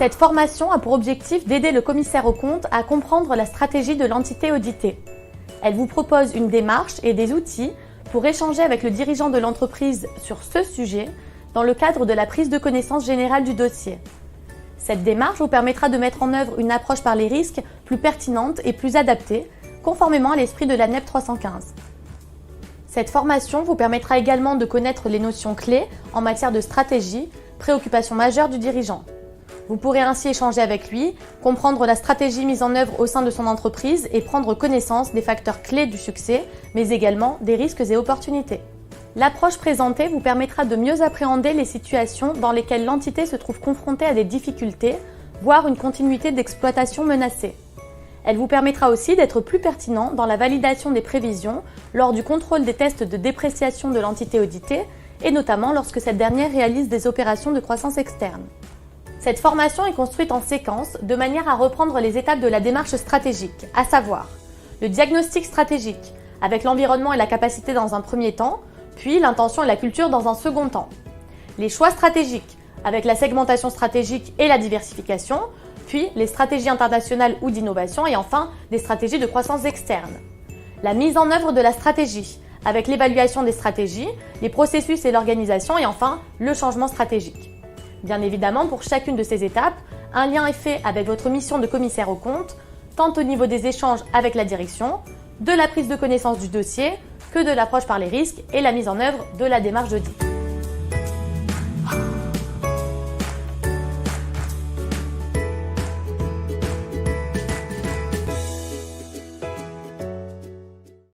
Cette formation a pour objectif d'aider le commissaire aux comptes à comprendre la stratégie de l'entité auditée. Elle vous propose une démarche et des outils pour échanger avec le dirigeant de l'entreprise sur ce sujet dans le cadre de la prise de connaissance générale du dossier. Cette démarche vous permettra de mettre en œuvre une approche par les risques plus pertinente et plus adaptée, conformément à l'esprit de la NEP 315. Cette formation vous permettra également de connaître les notions clés en matière de stratégie, préoccupation majeure du dirigeant. Vous pourrez ainsi échanger avec lui, comprendre la stratégie mise en œuvre au sein de son entreprise et prendre connaissance des facteurs clés du succès, mais également des risques et opportunités. L'approche présentée vous permettra de mieux appréhender les situations dans lesquelles l'entité se trouve confrontée à des difficultés, voire une continuité d'exploitation menacée. Elle vous permettra aussi d'être plus pertinent dans la validation des prévisions lors du contrôle des tests de dépréciation de l'entité auditée et notamment lorsque cette dernière réalise des opérations de croissance externe. Cette formation est construite en séquence de manière à reprendre les étapes de la démarche stratégique, à savoir le diagnostic stratégique avec l'environnement et la capacité dans un premier temps, puis l'intention et la culture dans un second temps. Les choix stratégiques avec la segmentation stratégique et la diversification, puis les stratégies internationales ou d'innovation et enfin des stratégies de croissance externe. La mise en œuvre de la stratégie avec l'évaluation des stratégies, les processus et l'organisation et enfin le changement stratégique. Bien évidemment, pour chacune de ces étapes, un lien est fait avec votre mission de commissaire aux comptes, tant au niveau des échanges avec la direction, de la prise de connaissance du dossier, que de l'approche par les risques et la mise en œuvre de la démarche d'audit.